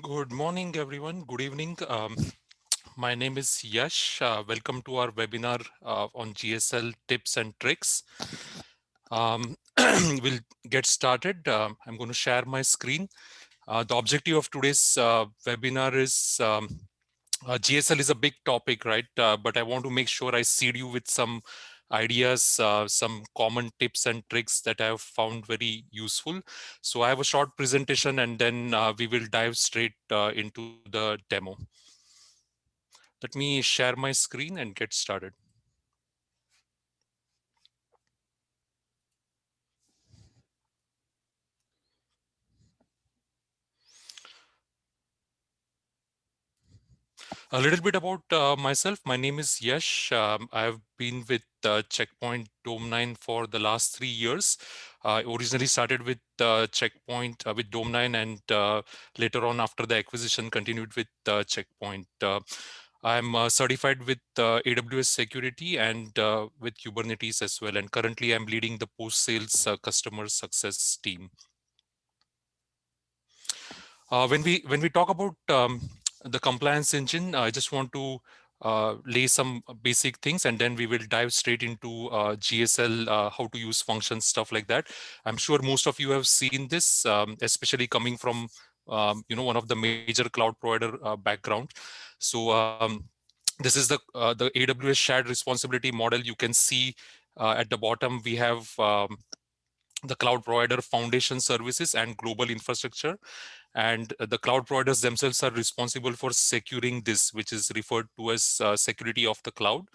Good morning, everyone. Good evening. My name is Yash. Welcome to our webinar on GSL tips and tricks. We'll get started. I'm going to share my screen. The objective of today's webinar is GSL is a big topic, right? But I want to make sure I seed you with some ideas, some common tips and tricks that I have found very useful. So I have a short presentation and then we will dive straight into the demo. Let me share my screen and get started. A little bit about myself. My name is Yash. I've been with Checkpoint Dome9 for the last 3 years. I originally started with Checkpoint with Dome9 and later on after the acquisition continued with Checkpoint. I'm certified with AWS security and with Kubernetes as well. And currently I'm leading the post-sales customer success team. When we talk about the compliance engine, I just want to lay some basic things, and then we will dive straight into GSL, how to use functions, stuff like that. I'm sure most of you have seen this, especially coming from one of the major cloud provider background. So this is the AWS shared responsibility model. You can see at the bottom we have the cloud provider foundation services and global infrastructure, and the cloud providers themselves are responsible for securing this, which is referred to as security of the cloud.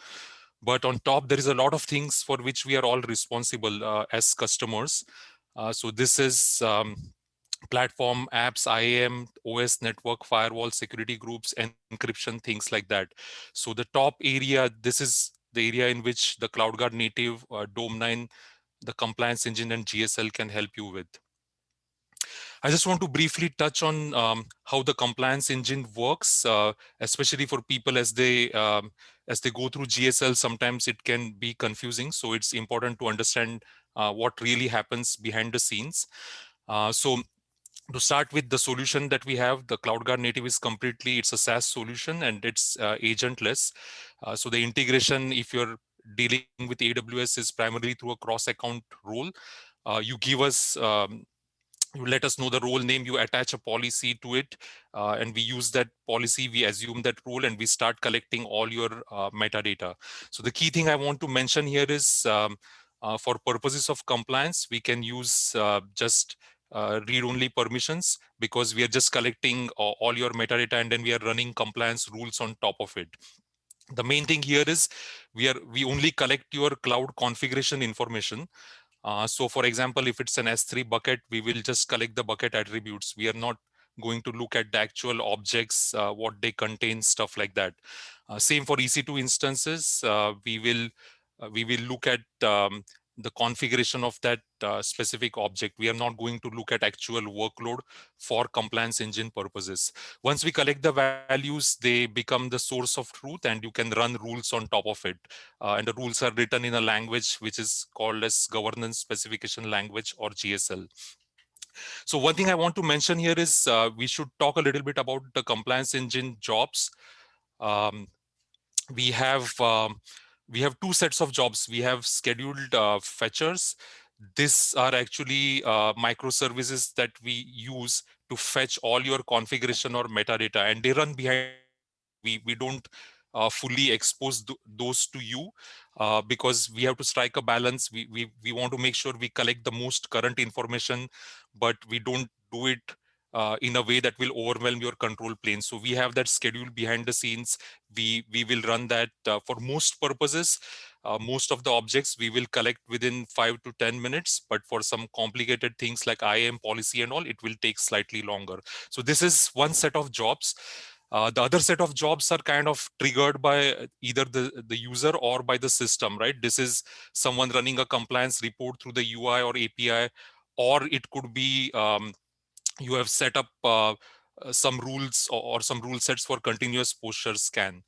But on top, there is a lot of things for which we are all responsible as customers. So this is platform, apps, IAM, OS, network, firewall, security groups, encryption, things like that. So the top area, this is the area in which the CloudGuard native Dome9, the compliance engine, and GSL can help you with. I just want to briefly touch on how the compliance engine works, especially for people as they go through GSL. Sometimes it can be confusing, so it's important to understand what really happens behind the scenes. So to start with, the solution that we have, the CloudGuard native is it's a SaaS solution and it's agentless. So the integration, if you're dealing with AWS, is primarily through a cross-account role. You give us you let us know the role name, you attach a policy to it, and we use that policy, we assume that role, and we start collecting all your metadata. So the key thing I want to mention here is for purposes of compliance, we can use just read-only permissions, because we are just collecting all your metadata and then we are running compliance rules on top of it. The main thing here is we only collect your cloud configuration information. So for example, if it's an S3 bucket, we will just collect the bucket attributes. We are not going to look at the actual objects, what they contain, stuff like that. Same for EC2 instances. We will look at the configuration of that specific object. We are not going to look at actual workload for compliance engine purposes. Once we collect the values, they become the source of truth, and you can run rules on top of it. And the rules are written in a language which is called as governance specification language, or GSL. So one thing I want to mention here is we should talk a little bit about the compliance engine jobs. Um, we have um, we have two sets of jobs. We have scheduled fetchers. These are actually microservices that we use to fetch all your configuration or metadata, and they run behind the scenes. We don't fully expose those to you because we have to strike a balance. We want to make sure we collect the most current information, but we don't do it in a way that will overwhelm your control plane. So we have that schedule behind the scenes. We will run that for most purposes. Most of the objects we will collect within 5 to 10 minutes, but for some complicated things like IAM policy and all, it will take slightly longer. So this is one set of jobs. The other set of jobs are kind of triggered by either the user or by the system, right? This is someone running a compliance report through the UI or API, or it could be you have set up some rules or some rule sets for continuous posture scan.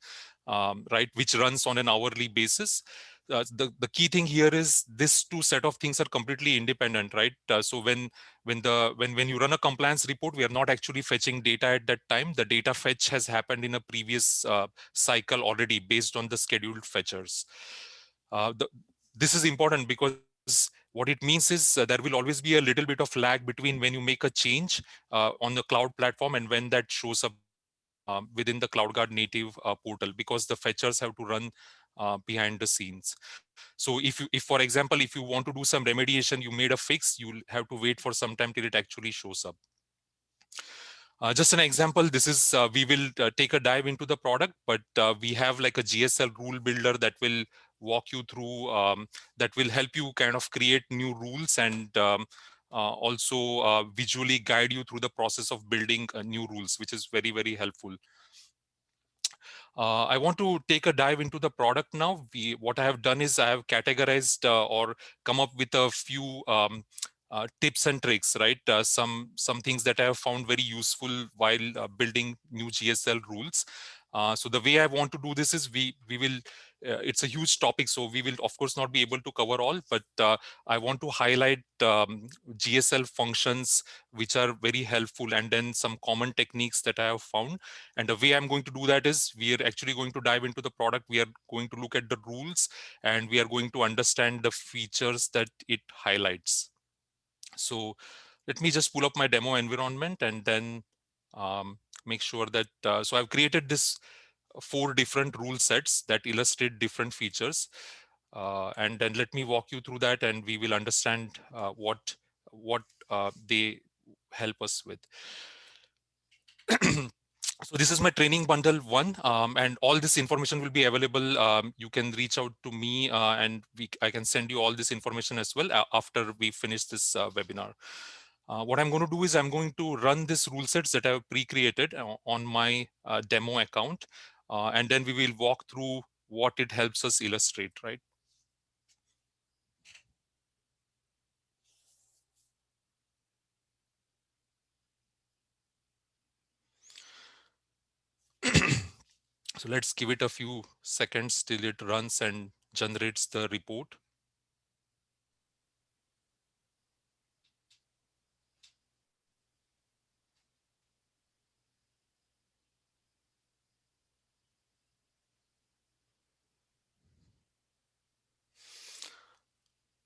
right, which runs on an hourly basis. The key thing here is this two set of things are completely independent, right? So when you run a compliance report, we are not actually fetching data at that time. The data fetch has happened in a previous cycle already based on the scheduled fetchers. This is important because what it means is there will always be a little bit of lag between when you make a change on the cloud platform and when that shows up within the CloudGuard native portal, because the fetchers have to run behind the scenes. So if for example, if you want to do some remediation, you made a fix, you'll have to wait for some time till it actually shows up. Just an example, this is, we will take a dive into the product, but we have like a GSL rule builder that will walk you through, that will help you kind of create new rules and also visually guide you through the process of building new rules, which is very, very helpful. I want to take a dive into the product now. What I have done is I have categorized or come up with a few tips and tricks, right? Some things that I have found very useful while building new GSL rules. So the way I want to do this is we will. It's a huge topic, so we will of course not be able to cover all. But I want to highlight GSL functions which are very helpful, and then some common techniques that I have found. And the way I'm going to do that is we are actually going to dive into the product. We are going to look at the rules, and we are going to understand the features that it highlights. So let me just pull up my demo environment and then make sure that, so I've created this 4 different rule sets that illustrate different features. And then let me walk you through that, and we will understand what they help us with. So this is my training bundle 1, and all this information will be available. You can reach out to me, and I can send you all this information as well after we finish this webinar. What I'm going to do is I'm going to run this rule sets that I have pre-created on my demo account, and then we will walk through what it helps us illustrate, right? So let's give it a few seconds till it runs and generates the report.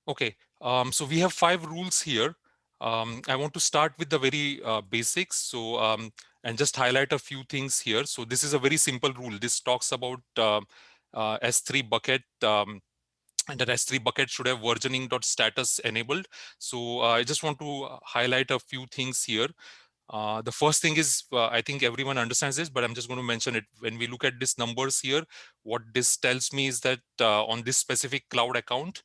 Okay, so we have 5 rules here. I want to start with the very basics. So, and just highlight a few things here. So this is a very simple rule. This talks about S3 bucket, and that S3 bucket should have versioning.status enabled. So I just want to highlight a few things here. The first thing is, I think everyone understands this, but I'm just going to mention it. When we look at these numbers here, what this tells me is that on this specific cloud account,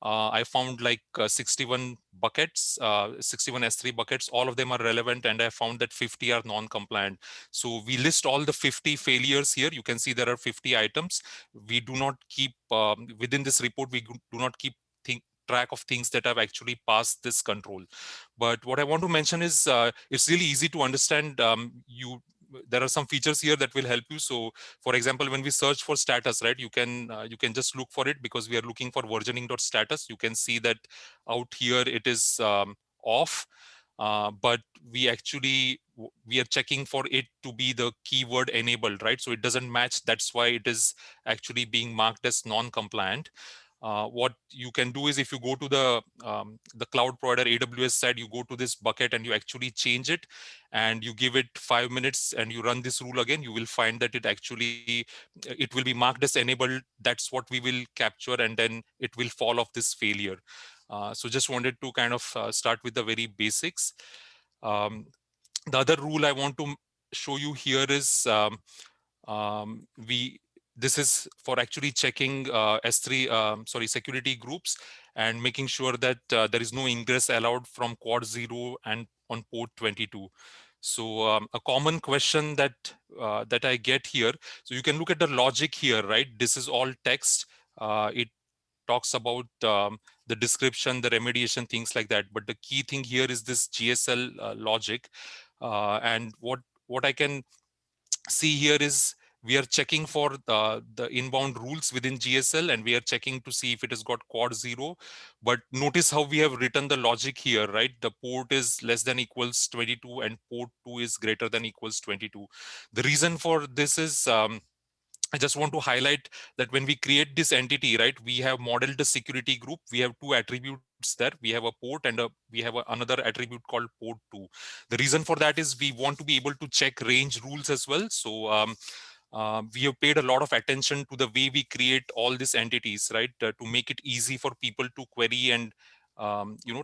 I found like 61 buckets, 61 S3 buckets. All of them are relevant, and I found that 50 are non-compliant. So we list all the 50 failures here. You can see there are 50 items. We do not keep, within this report, we do not keep track of things that have actually passed this control. But what I want to mention is it's really easy to understand. There are some features here that will help you. So for example, when we search for status, right, you can just look for it because we are looking for versioning.status. You can see that out here it is off. But we are checking for it to be the keyword enabled, right? So it doesn't match. That's why it is actually being marked as non-compliant. What you can do is if you go to the cloud provider AWS side, you go to this bucket and you actually change it, and you give it 5 minutes and you run this rule again, you will find that it will be marked as enabled. That's what we will capture, and then it will fall off this failure. So just wanted to kind of start with the very basics. Um, the other rule I want to show you here is we this is for actually checking S3 security groups and making sure that there is no ingress allowed from quad 0 and on port 22. So a common question that I get here, so you can look at the logic here, right? This is all text. It talks about the description, the remediation, things like that. But the key thing here is this GSL logic. And what I can see here is we are checking for the inbound rules within GSL, and we are checking to see if it has got quad 0. But notice how we have written the logic here, right? The port is less than equals 22 and port 2 is greater than equals 22. The reason for this is, I just want to highlight that when we create this entity, right, we have modeled the security group. We have two attributes there. We have a port and we have another attribute called port 2. The reason for that is we want to be able to check range rules as well. So we have paid a lot of attention to the way we create all these entities, right, to make it easy for people to query and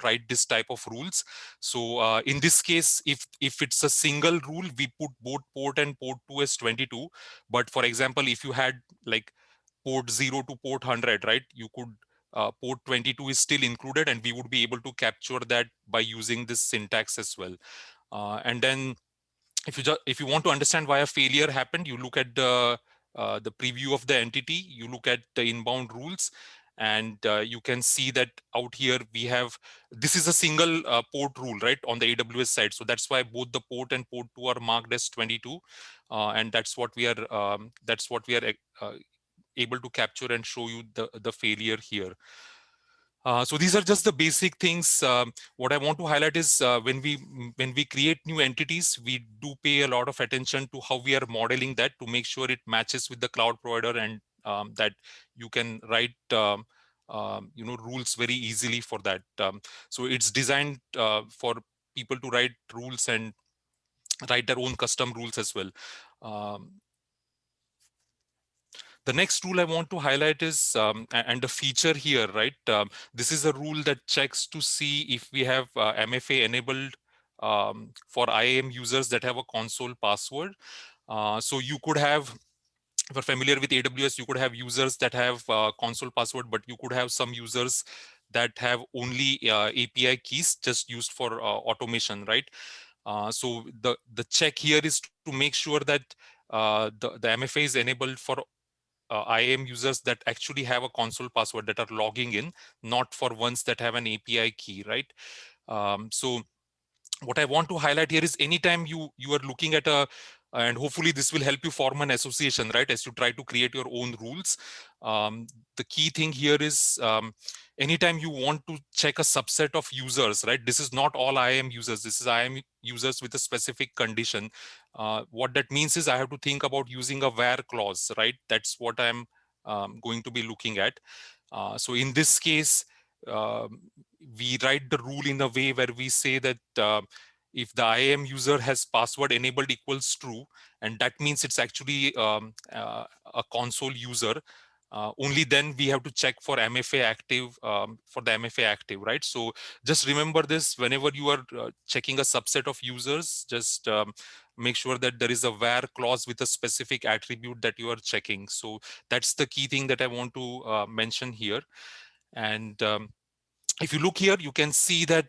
write this type of rules. So in this case, if it's a single rule, we put both port and port 2 as 22. But for example, if you had like port 0 to port 100, right, you could port 22 is still included, and we would be able to capture that by using this syntax as well. And then if you want to understand why a failure happened, you look at the preview of the entity, you look at the inbound rules, and you can see that out here we have, this is a single port rule, right, on the AWS side. So that's why both the port and port 2 are marked as 22, and that's what we are able to capture and show you the failure here. So these are just the basic things. What I want to highlight is when we create new entities, we do pay a lot of attention to how we are modeling that to make sure it matches with the cloud provider, and that you can write rules very easily for that. So it's designed for people to write rules and write their own custom rules as well. Um, the next rule I want to highlight is, and the feature here, right? This is a rule that checks to see if we have MFA enabled for IAM users that have a console password. So you could have, if you're familiar with AWS, you could have users that have console password, but you could have some users that have only API keys just used for automation, right? So the check here is to make sure that the MFA is enabled for IAM users that actually have a console password that are logging in, not for ones that have an API key, right? So what I want to highlight here is anytime you are looking at a, and hopefully this will help you form an association, right, as you try to create your own rules. The key thing here is, anytime you want to check a subset of users, right, this is not all IAM users, this is IAM users with a specific condition. What that means is I have to think about using a where clause, right? That's what I'm going to be looking at. So in this case, um, we write the rule in a way where we say that if the IAM user has password enabled equals true, and that means it's actually a console user, only then we have to check for MFA active, for the MFA active, right? So just remember this whenever you are checking a subset of users, just make sure that there is a where clause with a specific attribute that you are checking. So that's the key thing that I want to mention here. And if you look here, you can see that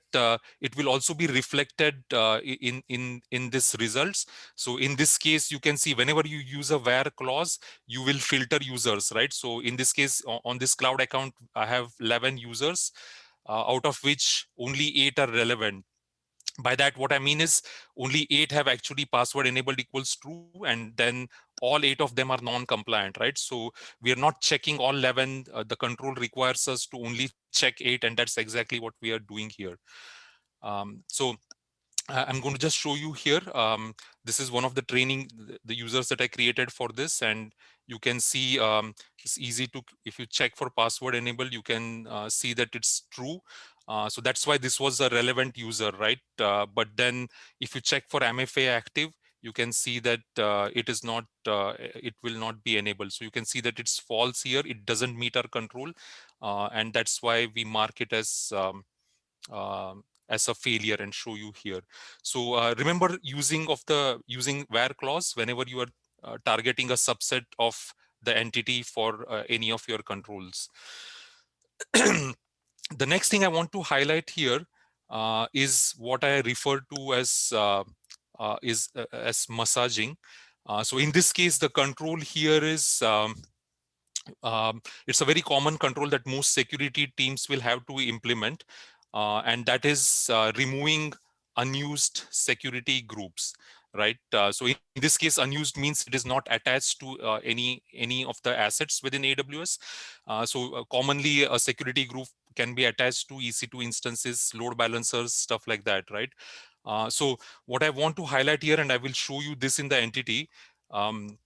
it will also be reflected in this results. So in this case, you can see whenever you use a where clause, you will filter users, right? So in this case, on this cloud account, I have 11 users, out of which only 8 are relevant. By that, what I mean is only 8 have actually password enabled equals true, and then all 8 of them are non-compliant, right? So we are not checking all 11. The control requires us to only check 8, and that's exactly what we are doing here. So I'm going to just show you here. This is one of the training, the users that I created for this, and you can see it's easy to, if you check for password enable, you can see that it's true. So that's why this was a relevant user, right? But then if you check for MFA active, you can see that it is not, it will not be enabled. So you can see that it's false here. It doesn't meet our control. And that's why we mark it as a failure and show you here. So remember using where clause whenever you are targeting a subset of the entity for any of your controls. The next thing I want to highlight here is what I refer to as as massaging. So in this case, the control here is it's a very common control that most security teams will have to implement, and that is removing unused security groups, right? So in this case, unused means it is not attached to any of the assets within AWS. Commonly, a security group can be attached to EC2 instances, load balancers, stuff like that, right? So what I want to highlight here, and I will show you this in the entity, um,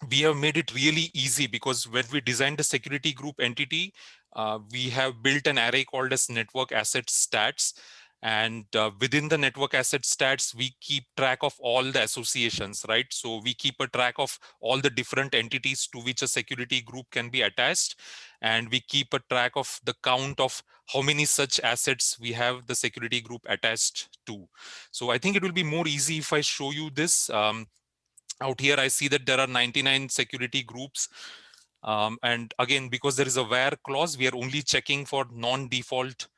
we have made it really easy, because when we designed the security group entity, we have built an array called as network asset stats. And within the network asset stats, we keep track of all the associations, right? So we keep a track of all the different entities to which a security group can be attached. And we keep a track of the count of how many such assets we have the security group attached to. So I think it will be more easy if I show you this. Out here, I see that there are 99 security groups. And again, because there is a where clause, we are only checking for non-default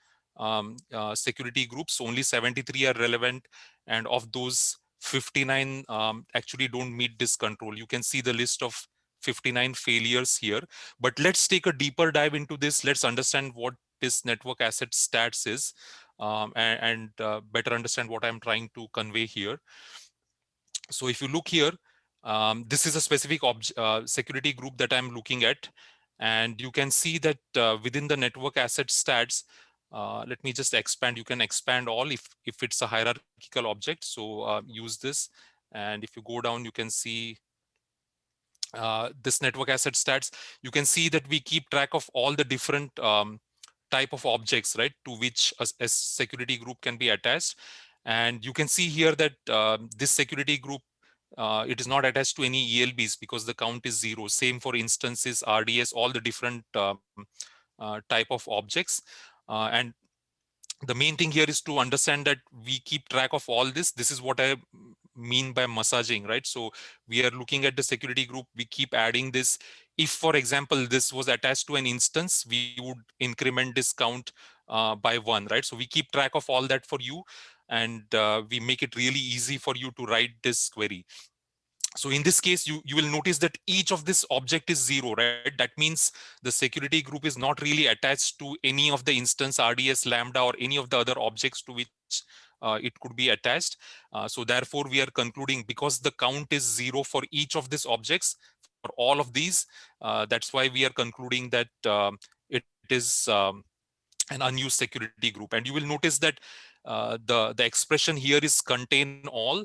security groups. Only 73 are relevant. And of those, 59 actually don't meet this control. You can see the list of 59 failures here. But let's take a deeper dive into this. Let's understand what this network asset stats is, and better understand what I'm trying to convey here. So if you look here, this is a specific security group that I'm looking at. And you can see that within the network asset stats, let me just expand. You can expand all if it's a hierarchical object. So use this. And if you go down, you can see this network asset stats. You can see that we keep track of all the different type of objects, right, to which a security group can be attached. And you can see here that this security group, it is not attached to any ELBs because the count is 0. Same for instances, RDS, all the different type of objects. And the main thing here is to understand that we keep track of all this. This is what I mean by massaging, right? So we are looking at the security group, we keep adding this. If, for example, this was attached to an instance, we would increment this count by 1, right? So we keep track of all that for you, and we make it really easy for you to write this query. So in this case, you will notice that each of this object is 0, right? That means the security group is not really attached to any of the instance, RDS, Lambda, or any of the other objects to which it could be attached. So therefore, we are concluding, because the count is 0 for each of these objects, for all of these, that's why we are concluding that it is an unused security group. And you will notice that the expression here is contain all.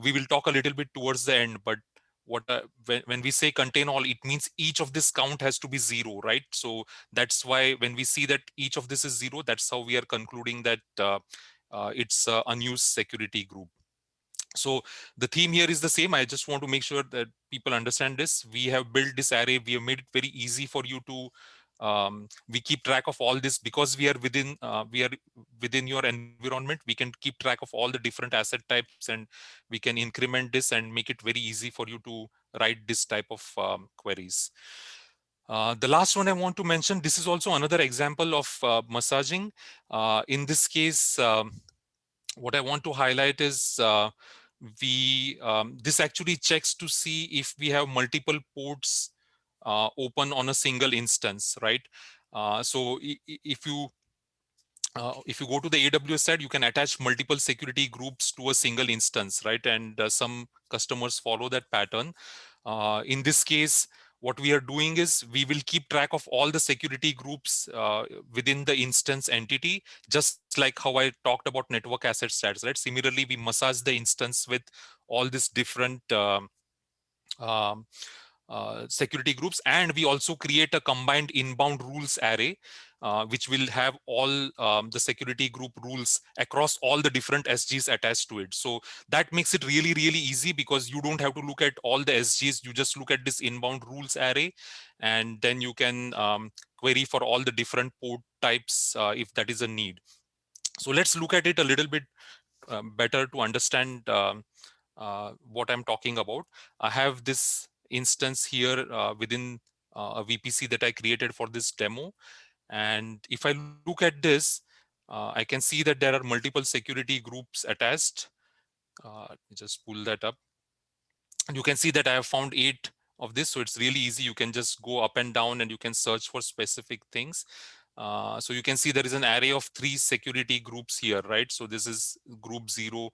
We will talk a little bit towards the end, but when we say contain all, it means each of this count has to be 0, right? So that's why when we see that each of this is 0, that's how we are concluding that it's a unused security group. So the theme here is the same. I just want to make sure that people understand this. We have built this array. We have made it very easy for you to we keep track of all this because we are within your environment. We can keep track of all the different asset types, and we can increment this and make it very easy for you to write this type of queries. The last one I want to mention, this is also another example of massaging. In this case, what I want to highlight is this actually checks to see if we have multiple ports open on a single instance, right? So if you go to the AWS side, you can attach multiple security groups to a single instance, right? And some customers follow that pattern. In this case, what we are doing is we will keep track of all the security groups within the instance entity, just like how I talked about network asset stats, right? Similarly, we massage the instance with all these different um, security groups, and we also create a combined inbound rules array, which will have all the security group rules across all the different SGs attached to it. So that makes it really, really easy, because you don't have to look at all the SGs. You just look at this inbound rules array, and then you can query for all the different port types if that is a need. So let's look at it a little bit better to understand what I'm talking about. I have this instance here within a VPC that I created for this demo. And if I look at this, I can see that there are multiple security groups attached. Let me just pull that up. And you can see that I have found 8 of this. So it's really easy. You can just go up and down and you can search for specific things. So you can see there is an array of 3 security groups here, right? So this is group 0,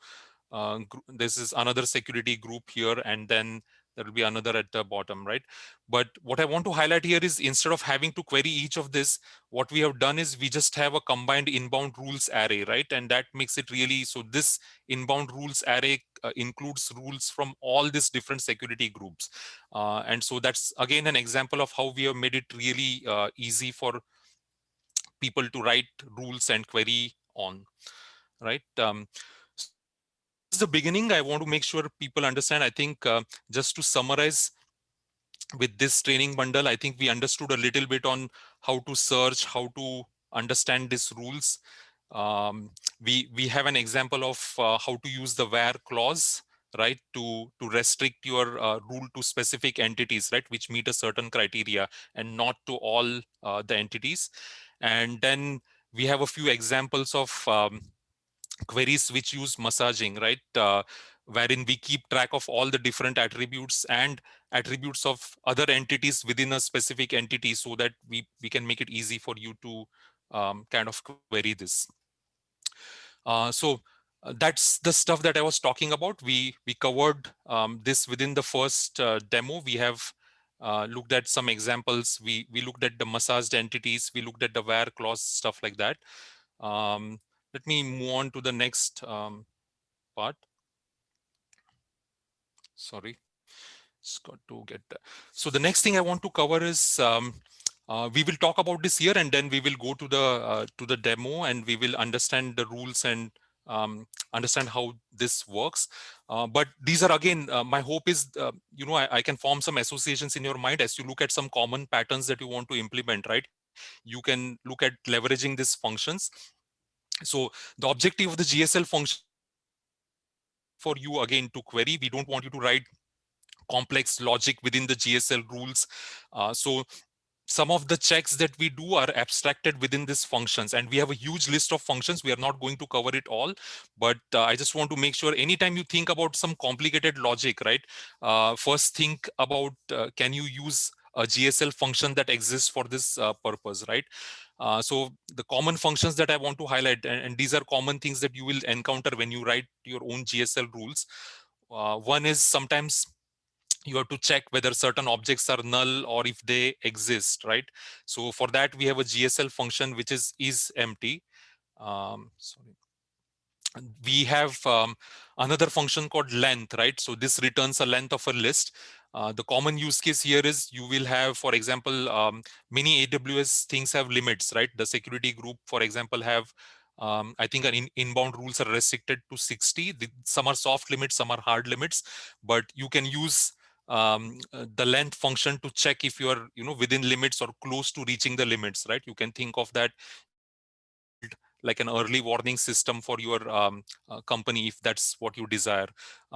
this is another security group here, and then there will be another at the bottom, right? But what I want to highlight here is instead of having to query each of this, what we have done is we just have a combined inbound rules array, right? And that makes it really, so this inbound rules array includes rules from all these different security groups. And so that's again an example of how we have made it really easy for people to write rules and query on, right? So this is the beginning. I want to make sure people understand. I think just to summarize, with this training bundle, I think we understood a little bit on how to search, how to understand these rules. We have an example of how to use the where clause, right, to restrict your rule to specific entities, right, which meet a certain criteria and not to all the entities. And then we have a few examples of queries which use massaging, right, wherein we keep track of all the different attributes and attributes of other entities within a specific entity, so that we can make it easy for you to kind of query this. So that's the stuff that I was talking about. We covered this within the first demo. We have looked at some examples. We looked at the massaged entities. We looked at the where clause, stuff like that. Let me move on to the next part. Sorry, just got to get that. So the next thing I want to cover is we will talk about this here, and then we will go to the demo, and we will understand the rules and understand how this works. But these are again, my hope is, I can form some associations in your mind as you look at some common patterns that you want to implement, right? You can look at leveraging these functions. So the objective of the GSL function is not for you again to query. We don't want you to write complex logic within the GSL rules. So some of the checks that we do are abstracted within these functions, and we have a huge list of functions. We are not going to cover it all, but I just want to make sure anytime you think about some complicated logic, right, first think about can you use a GSL function that exists for this purpose, right? So the common functions that I want to highlight, and these are common things that you will encounter when you write your own GSL rules. One is sometimes you have to check whether certain objects are null or if they exist, right? So for that, we have a GSL function which is empty. Sorry. We have another function called length, right? So this returns a length of a list. The common use case here is you will have, for example, many AWS things have limits, right? The security group, for example, have I think an inbound rules are restricted to 60. Some are soft limits, some are hard limits, but you can use the length function to check if you are, within limits or close to reaching the limits, right? You can think of that. You can build like an early warning system for your company if that's what you desire.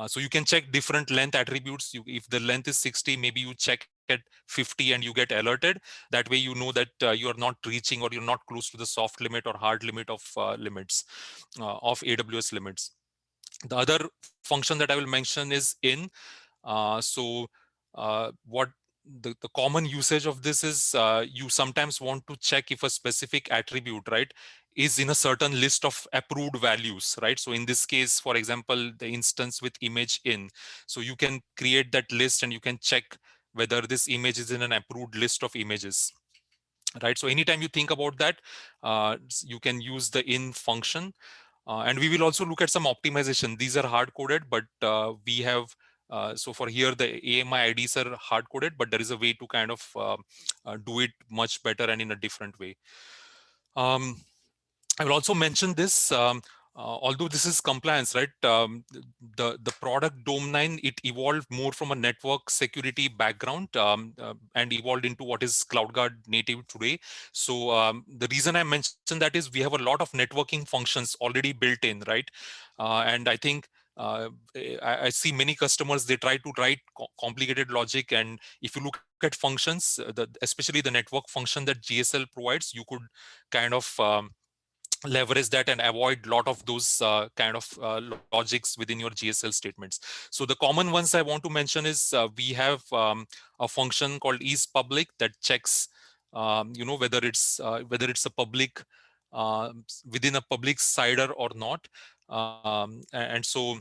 So you can check different length attributes. If the length is 60, maybe you check at 50 and you get alerted. That way you know that you are not reaching or you're not close to the soft limit or hard limit of limits of AWS limits. The other function that I will mention is in. What the common usage of this is, you sometimes want to check if a specific attribute, right, is in a certain list of approved values, right? So in this case, for example, the instance with image in, so you can create that list and you can check whether this image is in an approved list of images, right? So anytime you think about that, you can use the in function. And we will also look at some optimization. These are hard coded, but we have so for here the AMI IDs are hard coded, but there is a way to kind of do it much better and in a different way. um, I will also mention this. Although this is compliance, right? The product Dome9, it evolved more from a network security background and evolved into what is CloudGuard native today. So the reason I mentioned that is we have a lot of networking functions already built in, right? And I think I see many customers, they try to write complicated logic, and if you look at functions, especially the network function that GSL provides, you could kind of leverage that and avoid a lot of those kind of logics within your GSL statements. So the common ones I want to mention is we have a function called isPublic that checks, whether it's a public within a public CIDR or not. And so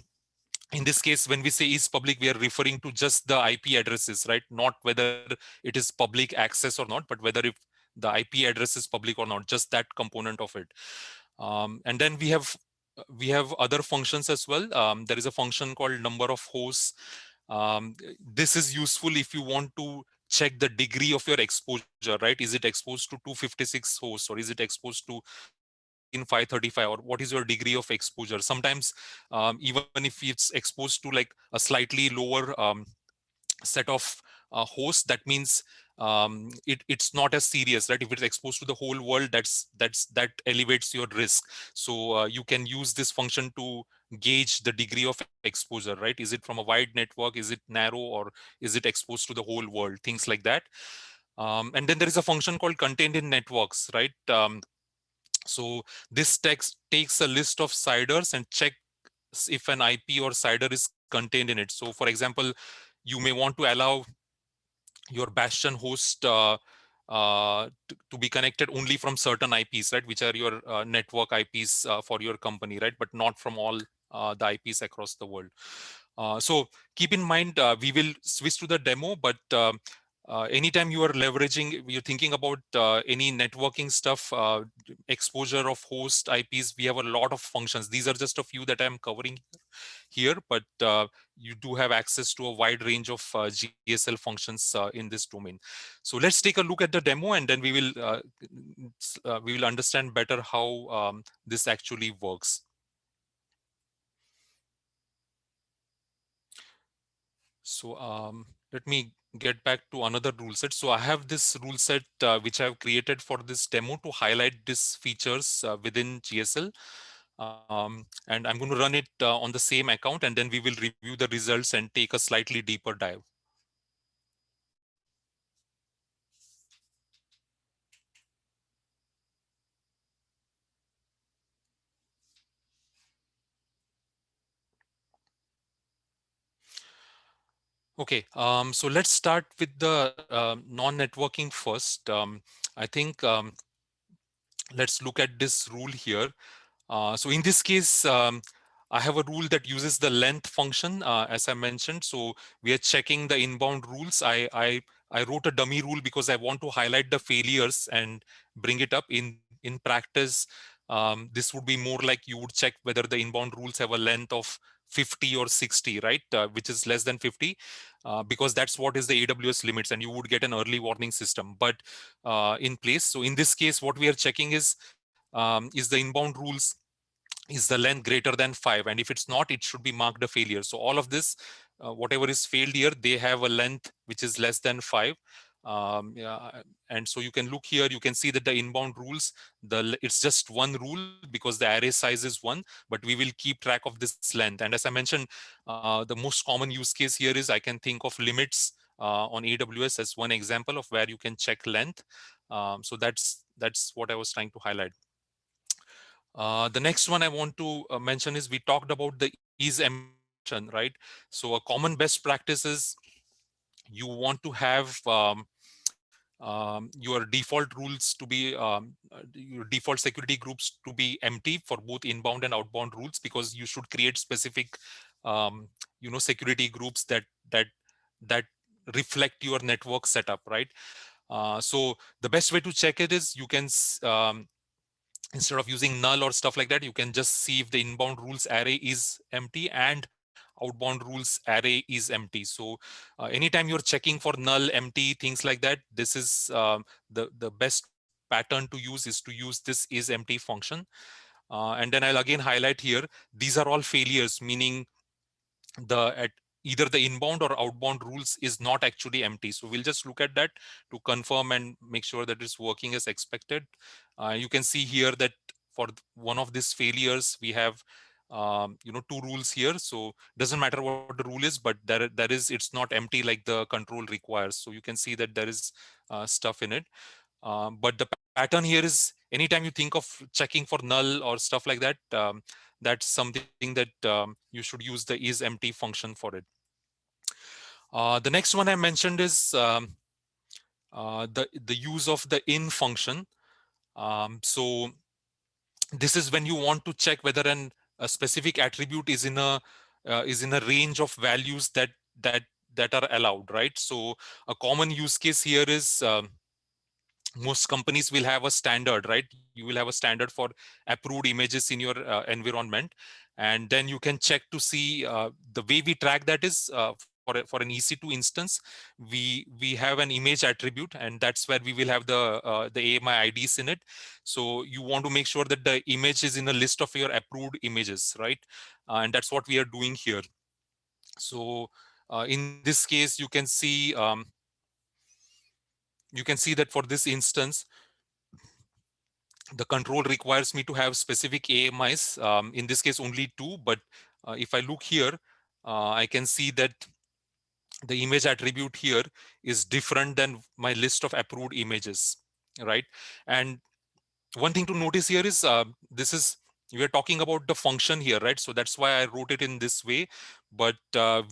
in this case, when we say is public, we are referring to just the IP addresses, right? Not whether it is public access or not, but whether if the IP address is public or not, just that component of it. And then we have other functions as well. There is a function called number of hosts. This is useful if you want to check the degree of your exposure, right? Is it exposed to 256 hosts, or is it exposed to 14535, or what is your degree of exposure? Sometimes even if it's exposed to like a slightly lower set of hosts, that means it's not as serious, right? If it's exposed to the whole world, that elevates your risk. So you can use this function to gauge the degree of exposure, right? Is it from a wide network, is it narrow, or is it exposed to the whole world, things like that. And then there is a function called contained in networks, right? So this text takes a list of CIDRs and checks if an IP or CIDR is contained in it. So for example, you may want to allow your bastion host to be connected only from certain IPs, right, which are your network IPs for your company, right, but not from all the IPs across the world. So keep in mind, we will switch to the demo, but anytime you are leveraging, you're thinking about any networking stuff, exposure of host IPs, we have a lot of functions. These are just a few that I'm covering here, but you do have access to a wide range of GSL functions in this domain. So let's take a look at the demo, and then we will understand better how this actually works. So let me get back to another rule set. So I have this rule set which I've created for this demo to highlight these features within GSL. And I'm going to run it on the same account, and then we will review the results and take a slightly deeper dive. Okay, so let's start with the non-networking first. I think let's look at this rule here. So in this case, I have a rule that uses the length function, as I mentioned. So we are checking the inbound rules. I wrote a dummy rule because I want to highlight the failures and bring it up. In practice, this would be more like you would check whether the inbound rules have a length of 50 or 60, right? Which is less than 50, because that's what is the AWS limits, and you would get an early warning system, but in place. So in this case, what we are checking is the inbound rules, is the length greater than 5, and if it's not, it should be marked a failure. So all of this, whatever is failed here, they have a length which is less than 5. Yeah, and so you can look here, you can see that the inbound rules, it's just one rule because the array size is 1, but we will keep track of this length. And as I mentioned, the most common use case here is I can think of limits on AWS as one example of where you can check length. So that's what I was trying to highlight. The next one I want to mention is we talked about the is empty, right? So a common best practice is you want to have your default rules to be your default security groups to be empty for both inbound and outbound rules, because you should create specific security groups that reflect your network setup, right? So the best way to check it is you can instead of using null or stuff like that, you can just see if the inbound rules array is empty and outbound rules array is empty. So anytime you're checking for null, empty, things like that, this is the best pattern to use is to use this is empty function. And then I'll again highlight here, these are all failures, meaning at either the inbound or outbound rules is not actually empty. So we'll just look at that to confirm and make sure that it's working as expected. You can see here that for one of these failures, we have two rules here. So doesn't matter what the rule is, but there is, it's not empty like the control requires. So you can see that there is stuff in it. But the pattern here is anytime you think of checking for null or stuff like that, that's something that you should use the is empty function for it. The next one I mentioned is the use of the in function. So this is when you want to check whether a specific attribute is in a is in a range of values that are allowed, right? So a common use case here is, most companies will have a standard, right? You will have a standard for approved images in your environment, and then you can check to see, the way we track that is, for an EC2 instance, we have an image attribute, and that's where we will have the AMI IDs in it. So you want to make sure that the image is in a list of your approved images, right? And that's what we are doing here. So in this case, you can see that for this instance, the control requires me to have specific AMIs, in this case only two, but if I look here, I can see that the image attribute here is different than my list of approved images, right? And one thing to notice here is, this is, we are talking about the function here, right? So that's why I wrote it in this way. But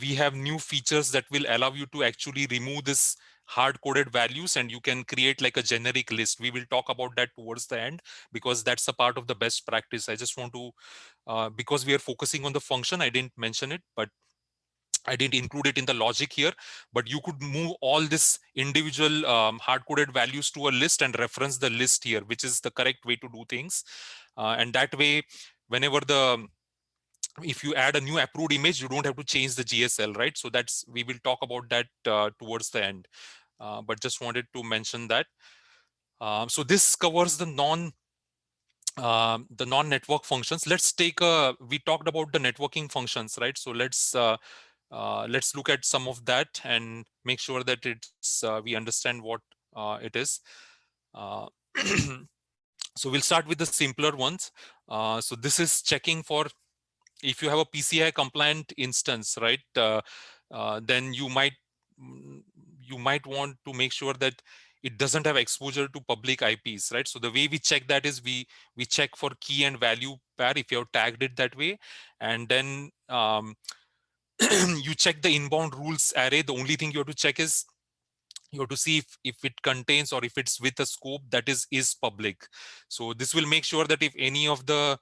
we have new features that will allow you to actually remove this hard coded values, and you can create like a generic list. We will talk about that towards the end, because that's a part of the best practice. I just want to, because we are focusing on the function, I didn't mention it, but I didn't include it in the logic here. But you could move all this individual hard-coded values to a list and reference the list here, which is the correct way to do things. And that way, whenever if you add a new approved image, you don't have to change the GSL, right? So we will talk about that towards the end. But just wanted to mention that. So this covers the non-network functions. We talked about the networking functions, right? So let's look at some of that and make sure that we understand what it is. Uh, so we'll start with the simpler ones. So this is checking for, if you have a PCI compliant instance, right? Then mm, you might want to make sure that it doesn't have exposure to public IPs, right? So the way we check that is we check for key and value pair if you have tagged it that way, and then you check the inbound rules array. The only thing you have to check is you have to see if it contains, or if it's with a scope that is public. So this will make sure that if any of the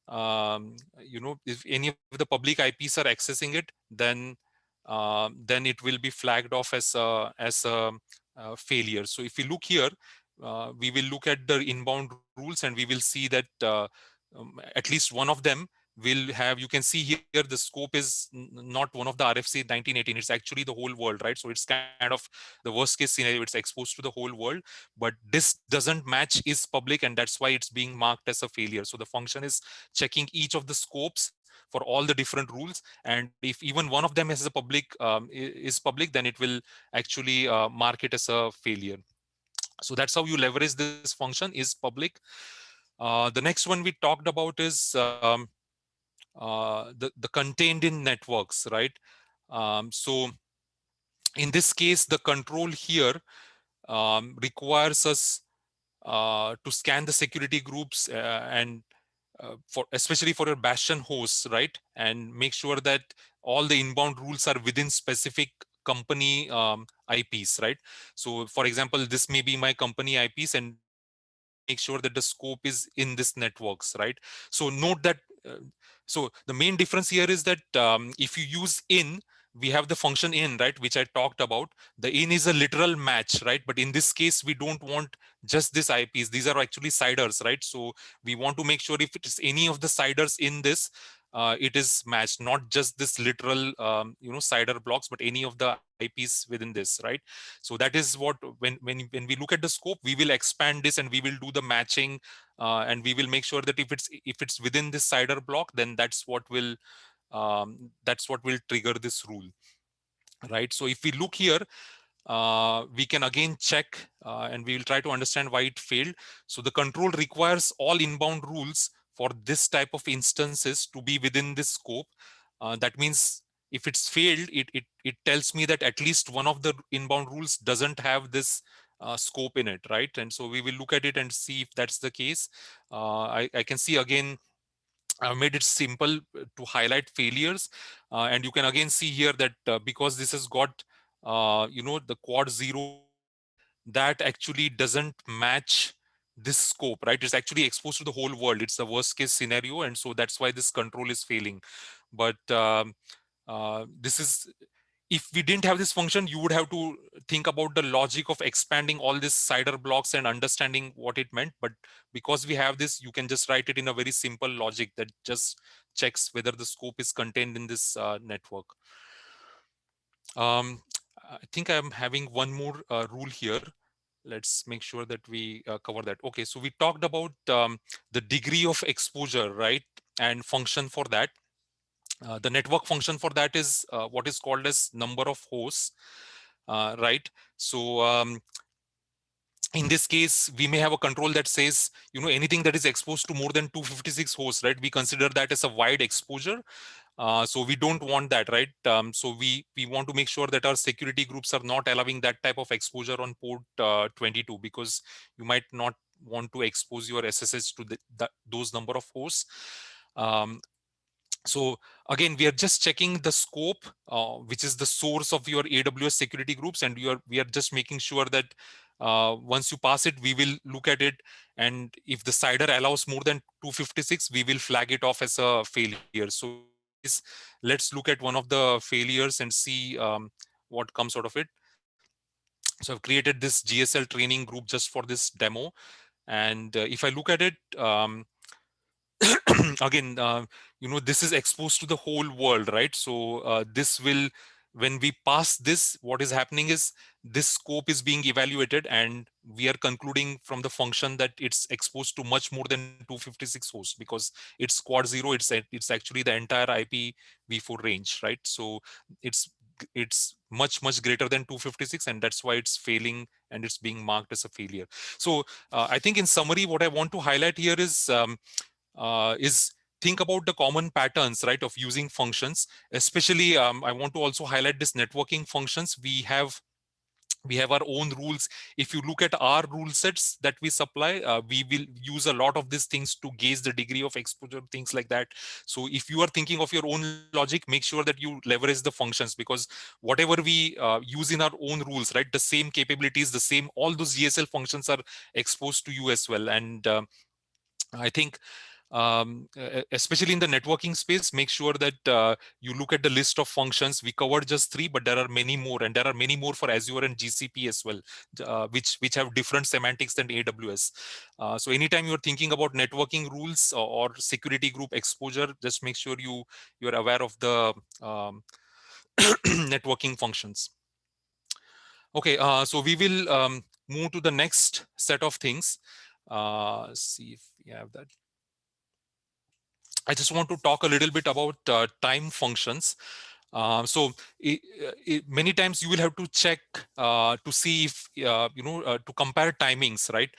if any of the public IPs are accessing it, then it will be flagged off as a failure. So if we look here, we will look at the inbound rules, and we will see that at least one of them will have, you can see here, the scope is not one of the RFC 1918, it's actually the whole world, right? So it's kind of the worst case scenario, it's exposed to the whole world, but this doesn't match is public, and that's why it's being marked as a failure. So the function is checking each of the scopes for all the different rules, and if even one of them is public, then it will actually mark it as a failure. So that's how you leverage this function, is public. The next one we talked about is the contained in networks, right? So in this case, the control here requires us to scan the security groups, and for especially for your bastion hosts, right? And make sure that all the inbound rules are within specific company IPs, right? So for example, this may be my company IPs, and we want to make sure that the scope is in this networks, right? So note that, uh, so the main difference here is that if you use in, we have the function in, right, which I talked about. The in is a literal match, right? But in this case, we don't want just this IPs. These are actually CIDRs, right? So we want to make sure if it is any of the CIDRs in this, it is matched, not just this literal CIDR blocks, but any of the IPs within this, right? So that is what, when we look at the scope, we will expand this and we will do the matching, and we will make sure that if it's within this CIDR block, then that's what will trigger this rule, right? So if we look here, we can again check, and we will try to understand why it failed. So the control requires all inbound rules for this type of instances to be within this scope. That means if it's failed, it tells me that at least one of the inbound rules doesn't have this scope in it, right? And so we will look at it and see if that's the case. I can see again, I've made it simple to highlight failures, and you can again see here that because this has got the quad 0 in it, that actually doesn't match this scope, right? It's actually exposed to the whole world. It's the worst case scenario, and so that's why this control is failing. But this is, if we didn't have this function, you would have to think about the logic of expanding all these CIDR blocks and understanding what it meant. But because we have this, you can just write it in a very simple logic that just checks whether the scope is contained in this network. I think I'm having one more rule here. Let's make sure that we cover that. Okay, so we talked about the degree of exposure, right? And function for that. The network function for that is what is called as number of hosts, right? So in this case, we may have a control that says, anything that is exposed to more than 256 hosts, right? We consider that as a wide exposure. So we don't want that, right? So we want to make sure that our security groups are not allowing that type of exposure on port 22, because you might not want to expose your SSH to those number of hosts. So again, we are just checking the scope, which is the source of your AWS security groups, and we are just making sure that once you pass it, we will look at it, and if the CIDR allows more than 256, we will flag it off as a failure. So in this case, let's look at one of the failures and see what comes out of it. So I've created this GSL training group just for this demo, and if I look at it, again, this is exposed to the whole world, right? So this will, when we pass this, what is happening is this scope is being evaluated, and we are concluding from the function that it's exposed to much more than 256 hosts, because it's quad zero. It's actually the entire IPv4 range, right? So it's it's much greater than 256, and that's why it's failing and it's being marked as a failure. So I think in summary, what I want to highlight here is think about the common patterns, right, of using functions. Especially, I want to also highlight this networking functions. We have our own rules. If you look at our rule sets that we supply, we will use a lot of these things to gauge the degree of exposure, things like that. So if you are thinking of your own logic, make sure that you leverage the functions, because whatever we use in our own rules, right, the same capabilities, the same, all those GSL functions are exposed to you as well. And I think especially in the networking space, make sure that you look at the list of functions. We covered just 3, but there are many more, and there are many more for Azure and GCP as well, which have different semantics than AWS. So anytime you're thinking about networking rules or security group exposure, just make sure you're aware of the networking functions. Okay, so we will move to the next set of things. See if we have that. I just want to talk a little bit about time functions. Many times you will have to check to see if, to compare timings, right?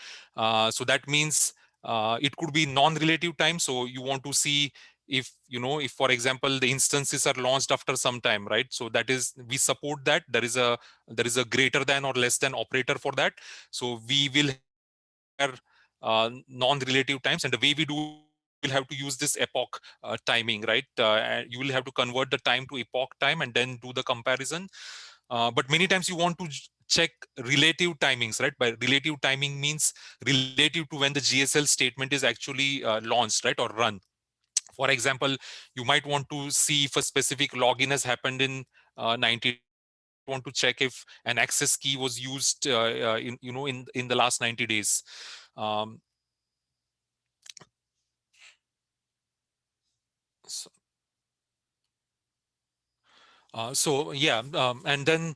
So that means it could be non-relative time. So you want to see if, if, for example, the instances are launched after some time, right? So that is, we support that. There is a greater than or less than operator for that. So we will non-relative times, and the way we do it is we will have to use this epoch timing, right? And you will have to convert the time to epoch time and then do the comparison. But many times you want to check relative timings, right? By relative timing means relative to when the GSL statement is actually launched, right, or run. For example, you might want to see if a specific login has happened in 90 days, or you might want to check if an access key was used in the last 90 days. Um, so, so yeah, and then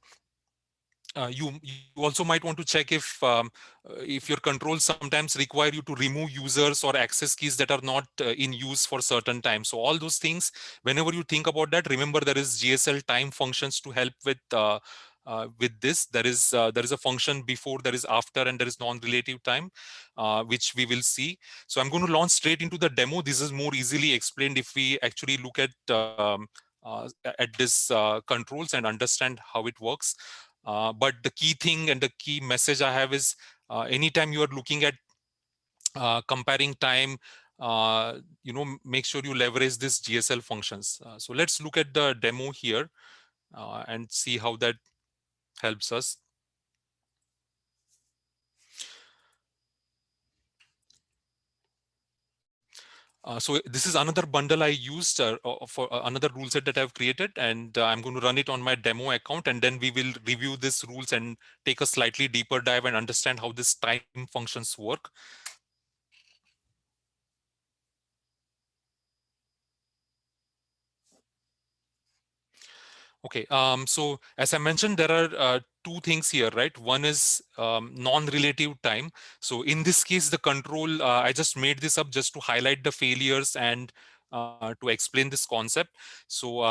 you also might want to check if your controls sometimes require you to remove users or access keys that are not in use for certain time. So all those things, whenever you think about that, remember there is GSL time functions to help with this. There is a function before, there is after, and there is non-relative time, which we will see. So I'm going to launch straight into the demo. This is more easily explained if we actually look at this controls and understand how it works. But the key thing and the key message I have is anytime you are looking at comparing time, make sure you leverage this GSL functions. So let's look at the demo here and see how that helps us. So this is another bundle I used for another rule set that I've created, and I'm going to run it on my demo account, and then we will review these rules and take a slightly deeper dive and understand how this time functions work. Okay, so as I mentioned, there are two things here, right? One is non-relative time. So in this case, the control, I just made this up just to highlight the failures and to explain this concept. So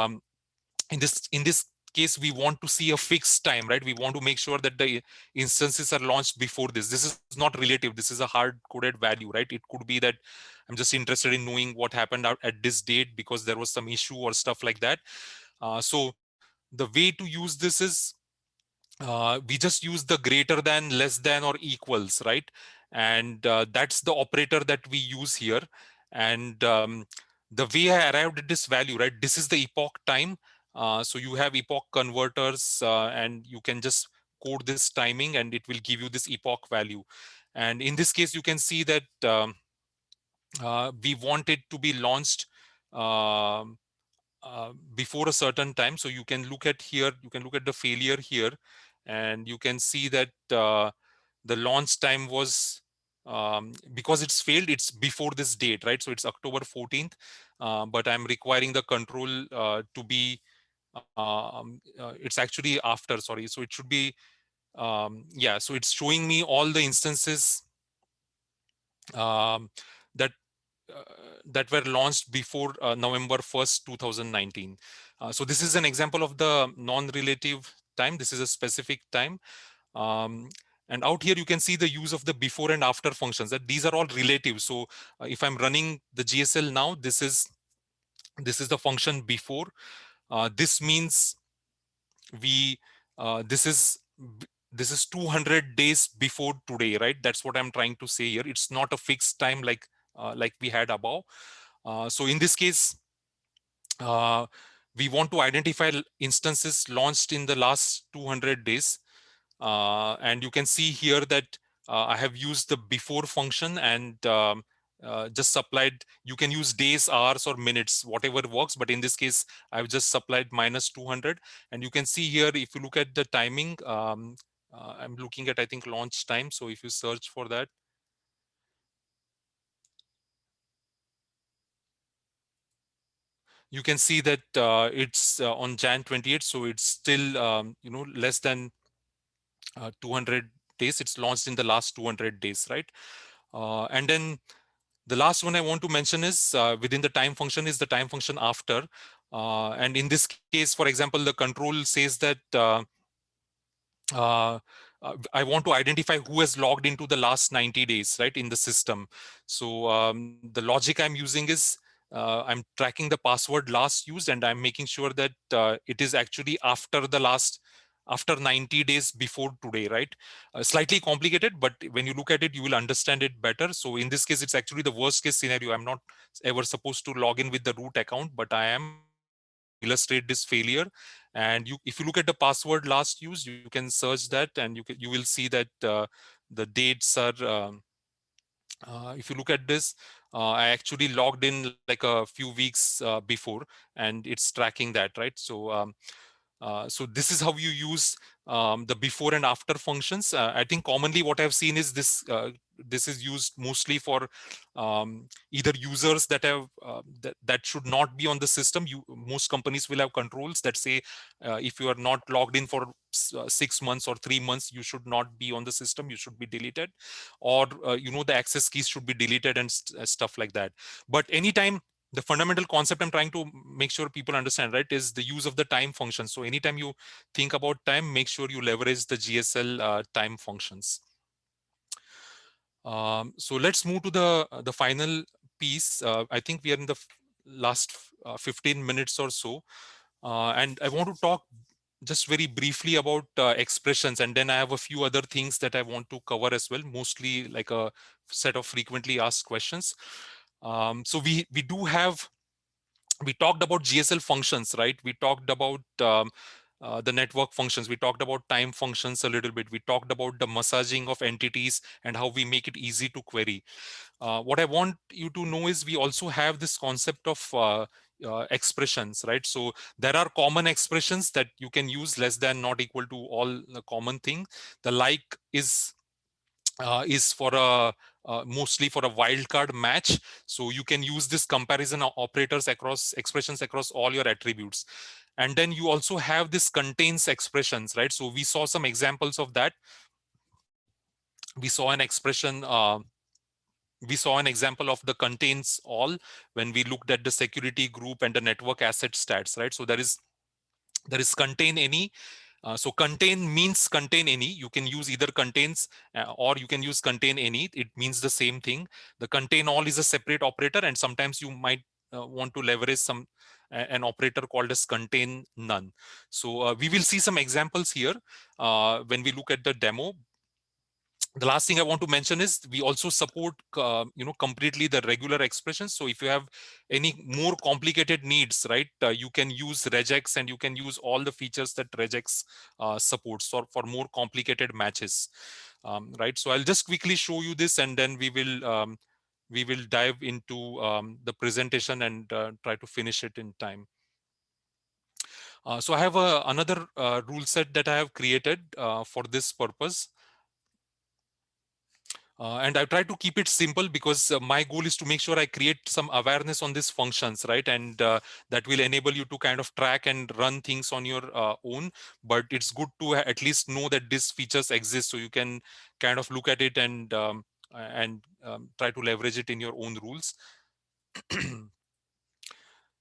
in this case, we want to see a fixed time, right? We want to make sure that the instances are launched before this. This is not relative. This is a hard-coded value, right? It could be that I'm just interested in knowing what happened out at this date because there was some issue or stuff like that. So the way to use this is we just use the greater than, less than, or equals, right? And that's the operator that we use here. And the way I arrived at this value, right? This is the epoch time. So you have epoch converters, and you can just code this timing, and it will give you this epoch value. And in this case, you can see that we want it to be launched um, before a certain time. So you can look at here, you can look at the failure here, and you can see that the launch time was, because it's failed, it's before this date, right? So it's October 14th, but I'm requiring the control to be, it's actually after, sorry. So it should be, yeah, so it's showing me all the instances um, that uh, that were launched before November 1st, 2019. So this is an example of the non-relative time. This is a specific time. Um, and out here, you can see the use of the before and after functions. That these are all relative. So if I'm running the GSL now, this is the function before. This means we this is 200 days before today, right? That's what I'm trying to say here. It's not a fixed time like we had above. So in this case, uh, we want to identify instances launched in the last 200 days. And you can see here that I have used the before function and just supplied, you can use days, hours, or minutes, whatever works. But in this case, I've just supplied minus 200. And you can see here, if you look at the timing, I'm looking at, I think, launch time. So if you search for that, you can see that it's on Jan 28th. So it's still, less than 200 days. It's launched in the last 200 days, right? And then the last one I want to mention is within the time function is the time function after. And in this case, for example, the control says that uh, I want to identify who has logged into the last 90 days, right, in the system. So the logic I'm using is I'm tracking the password last used, and I'm making sure that it is actually after 90 days before today, right? Slightly complicated, but when you look at it, you will understand it better. So in this case, it's actually the worst case scenario. I'm not ever supposed to log in with the root account, but I am to illustrate this failure. And if you look at the password last used, you can search that, and you will see that the dates are if you look at this, I actually logged in like a few weeks before, and it's tracking that, right? So this is how you use the before and after functions. I think commonly what I've seen is this is used mostly for either users that have that should not be on the system. Most companies will have controls that say if you are not logged in for 6 months or 3 months, you should not be on the system. You should be deleted, or the access keys should be deleted and stuff like that. But anytime, the fundamental concept I'm trying to make sure people understand, right, is the use of the time function. So anytime you think about time, make sure you leverage the GSL time functions. So let's move to the final piece. I think we are in the last 15 minutes or so, and I want to talk just very briefly about expressions, and then I have a few other things that I want to cover as well, mostly like a set of frequently asked questions. So we talked about GSL functions, right? We talked about the network functions. We talked about time functions a little bit. We talked about the massaging of entities and how we make it easy to query. What I want you to know is we also have this concept of expressions, right? So there are common expressions that you can use, less than, not equal to, all the common thing. The like is for a mostly for a wildcard match. So you can use this comparison operators across expressions across all your attributes. And then you also have this contains expressions, right? So we saw some examples of that. We saw an expression, we saw an example of the contains all when we looked at the security group and the network asset stats, right? So there is contain any. So contain means contain any. You can use either contains or you can use contain any. It means the same thing. The contain all is a separate operator, and sometimes you might want to leverage an operator called as contain none. So we will see some examples here when we look at the demo. The last thing I want to mention is we also support completely the regular expressions. So if you have any more complicated needs, right, you can use regex, and you can use all the features that regex supports for more complicated matches, right? So I'll just quickly show you this, and then we will dive into the presentation and try to finish it in time. So I have another rule set that I have created for this purpose. And I try to keep it simple because my goal is to make sure I create some awareness on these functions, right? And that will enable you to kind of track and run things on your own. But it's good to at least know that these features exist, so you can kind of look at it and try to leverage it in your own rules.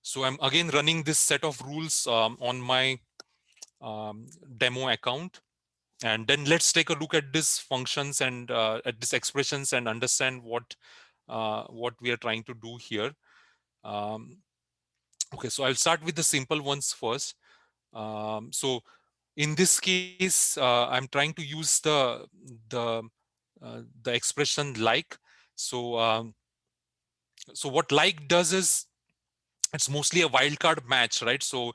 So I'm again running this set of rules on my demo account. And then let's take a look at these functions and at these expressions and understand what we are trying to do here. Okay, so I'll start with the simple ones first. So in this case, I'm trying to use the the expression like. So so what like does is it's mostly a wildcard match, right? So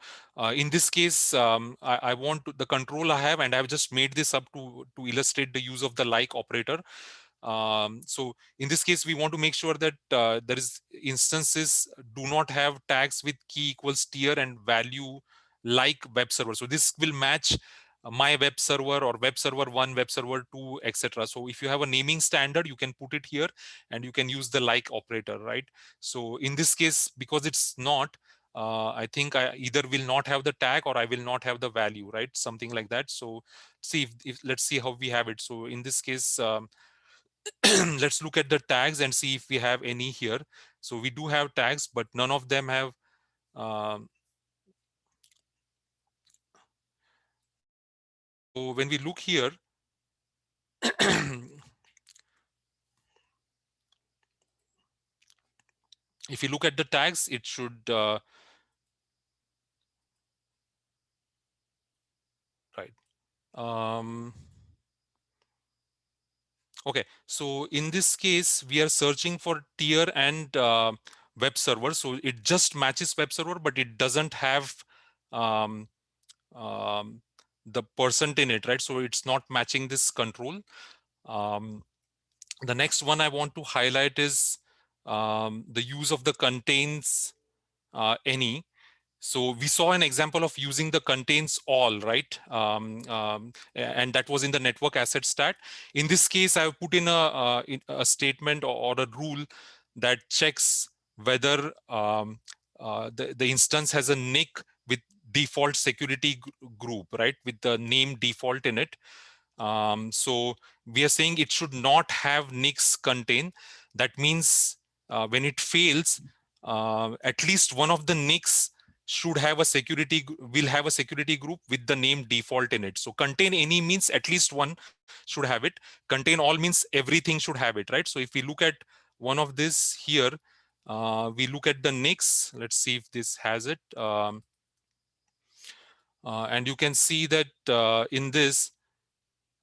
in this case, I want the control I have, and I've just made this up to illustrate the use of the like operator. So in this case, we want to make sure that there is instances do not have tags with key equals tier and value like web server. So this will match my web server or web server 1, web server 2, etc. So if you have a naming standard, you can put it here and you can use the like operator, right? So in this case, because it's not, I think I either will not have the tag or I will not have the value, right? Something like that. So see if let's see how we have it. So in this case, let's look at the tags and see if we have any here. So we do have tags, but none of them have um, so when we look here, if you look at the tags, it should right. Um, okay, so in this case, we are searching for tier and web server. So it just matches web server, but it doesn't have um, um, the percent in it, right? So it's not matching this control. Um, the next one I want to highlight is the use of the contains any. So we saw an example of using the contains all, right? And that was in the network asset stat. In this case, I've put in a statement or a rule that checks whether the instance has a nick with default security group, right? With the name default in it. So we are saying it should not have nicks contain. That means when it fails, at least one of the nicks should have a will have a security group with the name default in it. So contain any means at least one should have it. Contain all means everything should have it, right? So if we look at one of this here, we look at the nicks. Let's see if this has it. And you can see that in this,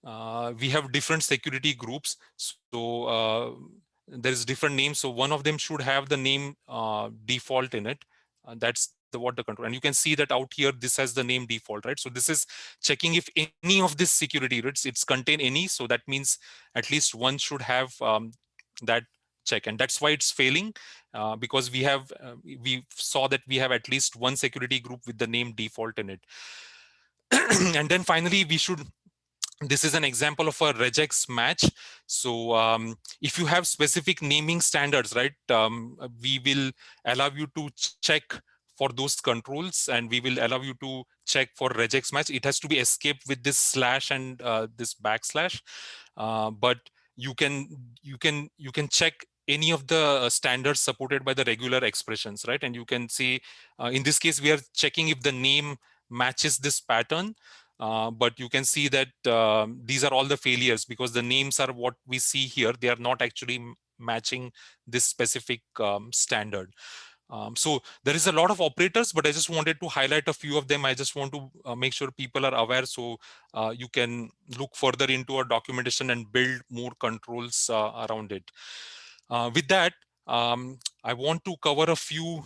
we have different security groups. So there is different names. So one of them should have the name default in it. That's what the control, and you can see that out here this has the name default, right? So this is checking if any of this security it's contain any, so that means at least one should have that check, and that's why it's failing, because we saw that we have at least one security group with the name default in it. And then finally we should, this is an example of a regex match. So if you have specific naming standards, right, we will allow you to check for those controls, and we will allow you to check for regex match. It has to be escaped with this slash and this backslash, but you can check any of the standards supported by the regular expressions, right? And you can see in this case we are checking if the name matches this pattern, but you can see that these are all the failures because the names are what we see here. They are not actually matching this specific standard. So there is a lot of operators, but I just wanted to highlight a few of them. I just want to make sure people are aware, so you can look further into our documentation and build more controls around it. With that, I want to cover a few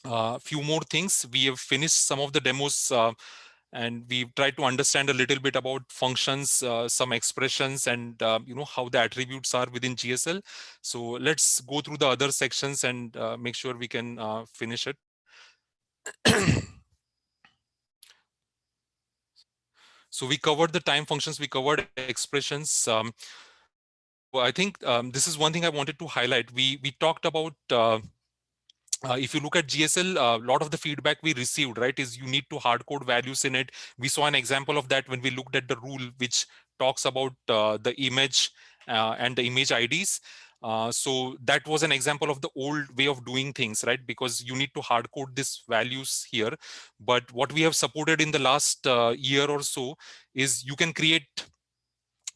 more things. We have finished some of the demos, and we've tried to understand a little bit about functions, some expressions, and how the attributes are within GSL. So let's go through the other sections and make sure we can finish it. So we covered the time functions, we covered expressions. So I think this is one thing I wanted to highlight. We talked about if you look at GSL, a lot of the feedback we received, right, is you need to hard code values in it. We saw an example of that when we looked at the rule which talks about the image and the image IDs. So that was an example of the old way of doing things, right? Because you need to hard code these values here. But what we have supported in the last year or so is you can create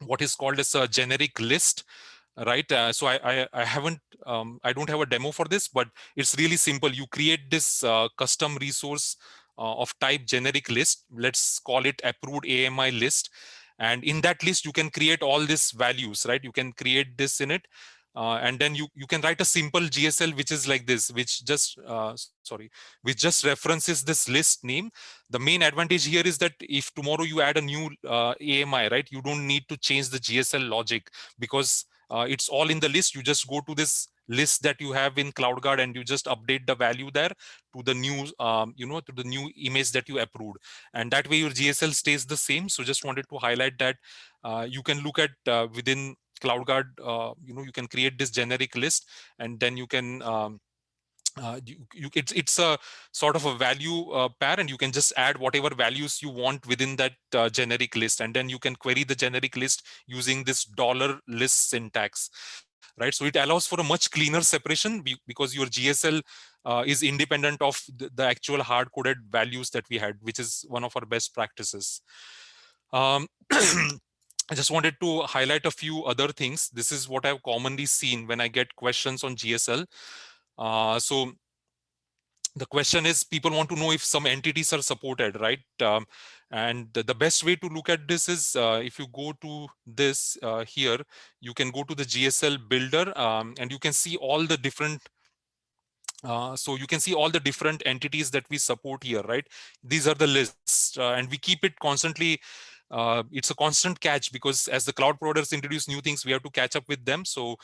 what is called as a generic list, right? So I haven't I don't have a demo for this, but it's really simple. You create this custom resource of type generic list. Let's call it approved AMI list, and in that list you can create all these values, right? You can create this in it, and then you can write a simple GSL which is like this, which just which just references this list name. The main advantage here is that if tomorrow you add a new AMI, right, you don't need to change the GSL logic because it's all in the list. You just go to this list that you have in CloudGuard and you just update the value there to the new to the new image that you approved, and that way your GSL stays the same. So just wanted to highlight that you can look at within CloudGuard, you can create this generic list, and then you can it's a sort of a value pair, and you can just add whatever values you want within that generic list, and then you can query the generic list using this dollar list syntax, right? So it allows for a much cleaner separation because your GSL is independent of the actual hard coded values that we had, which is one of our best practices. um, I just wanted to highlight a few other things. This is what I've commonly seen when I get questions on GSL. So the question is, people want to know if some entities are supported, right? And the best way to look at this is if you go to this here, you can go to the GSL builder, and you can see all the different so you can see all the different entities that we support here, right? These are the lists, and we keep it constantly. It's a constant catch because as the cloud providers introduce new things, we have to catch up with them. So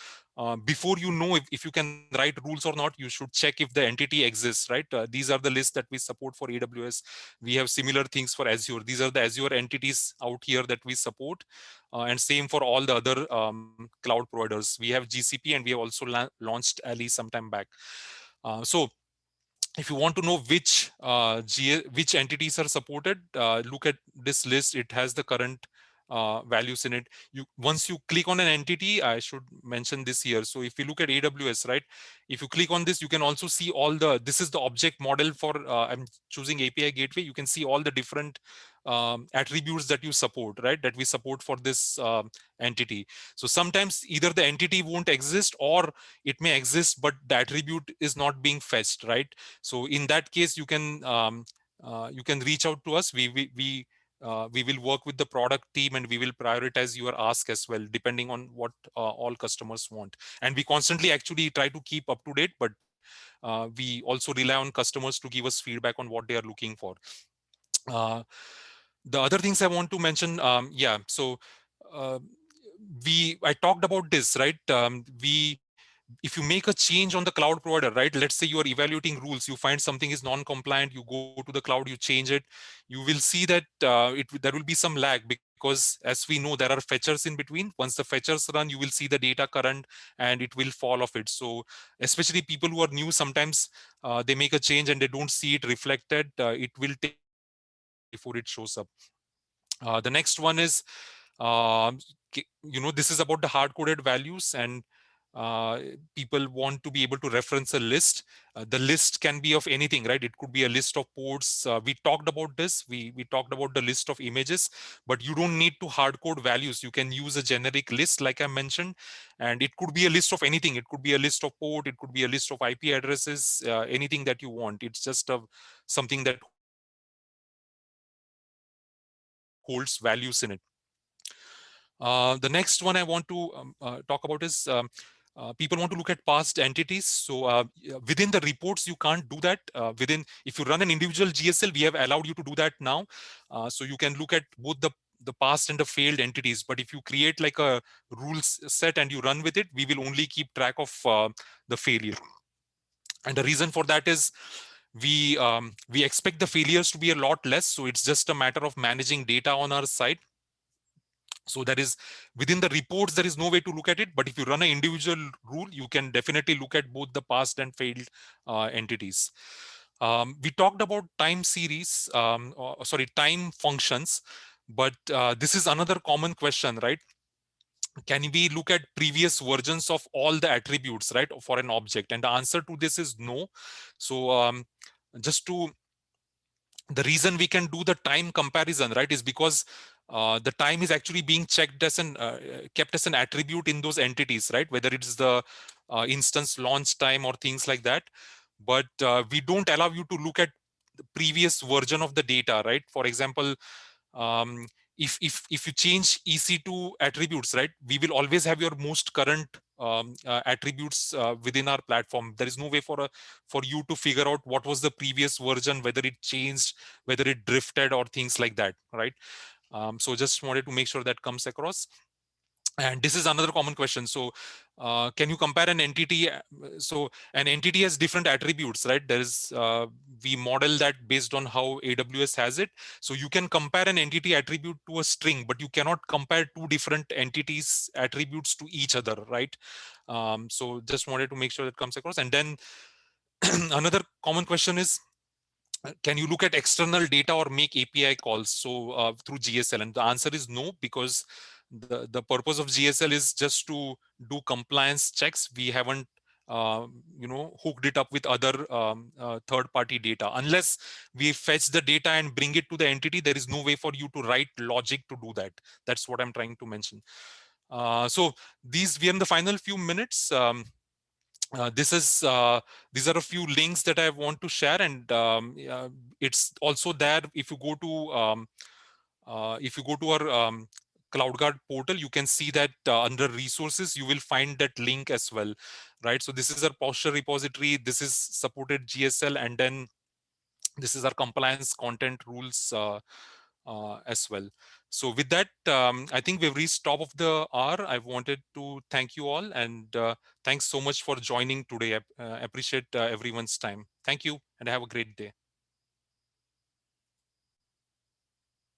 before you know if you can write rules or not, you should check if the entity exists, right? These are the lists that we support for AWS. We have similar things for Azure. These are the Azure entities out here that we support, and same for all the other cloud providers. We have GCP, and we have also launched Ali sometime back. So if you want to know which entities are supported, look at this list. It has the current values in it. Once you click on an entity, I should mention this here. So if you look at AWS, right, if you click on this, you can also see this is the object model for, I'm choosing API gateway. You can see all the different attributes that you support, right, that we support for this entity. So sometimes either the entity won't exist or it may exist, but the attribute is not being fetched, right? So in that case, you can reach out to us. We will work with the product team, and we will prioritize your ask as well, depending on what all customers want. And we constantly actually try to keep up to date, but we also rely on customers to give us feedback on what they are looking for. Uh, the other things I want to mention, so uh, I talked about this, right? If you make a change on the cloud provider, right? Let's say you are evaluating rules, you find something is non-compliant, you go to the cloud, you change it, you will see that there will be some lag, because as we know, there are fetchers in between. Once the fetchers run, you will see the data current and it will fall off it. So especially people who are new, sometimes they make a change and they don't see it reflected. It will take some time before it shows up. The next one is, um, this is about the hard coded values, and uh, people want to be able to reference a list. The list can be of anything, right? It could be a list of ports. We talked about this. We talked about the list of images, but you don't need to hard code values. You can use a generic list, like I mentioned, and it could be a list of anything. It could be a list of port. It could be a list of IP addresses. Anything that you want. It's just something that holds values in it. The next one I want to talk about is, people want to look at past entities. So within the reports, you can't do that. If you run an individual GSL, we have allowed you to do that now. So you can look at both the past and the failed entities. But if you create like a rules set and you run with it, we will only keep track of the failure. And the reason for that is we expect the failures to be a lot less. So it's just a matter of managing data on our side. So there is, within the reports, there is no way to look at it. But if you run an individual rule, you can definitely look at both the past and failed entities. We talked about time series, time functions, but this is another common question, right? Can we look at previous versions of all the attributes, right, for an object? And the answer to this is no. So just to the reason we can do the time comparison, right, is because the time is actually being checked as an kept as an attribute in those entities, right? Whether it is the instance launch time or things like that. But we don't allow you to look at the previous version of the data, right? For example, um, if you change EC2 attributes, right, we will always have your most current attributes within our platform. There is no way for you to figure out what was the previous version, whether it changed, whether it drifted, or things like that, right? So just wanted to make sure that comes across. And this is another common question. So can you compare an entity? So an entity has different attributes, right? We model that based on how AWS has it. So you can compare an entity attribute to a string, but you cannot compare two different entities attributes to each other, right? So just wanted to make sure that comes across. And then another common question is, can you look at external data or make API calls through GSL? And the answer is no, because the purpose of GSL is just to do compliance checks. We haven't hooked it up with other third-party data. Unless we fetch the data and bring it to the entity, there is no way for you to write logic to do that. That's what I'm trying to mention. So we are in the final few minutes. These are a few links that I want to share, and it's also there. If you go to our CloudGuard portal, you can see that under resources, you will find that link as well, right? So this is our posture repository. This is supported GSL, and then this is our compliance content rules as well. So with that, I think we've reached top of the hour. I wanted to thank you all, and thanks so much for joining today. I appreciate everyone's time. Thank you, and have a great day.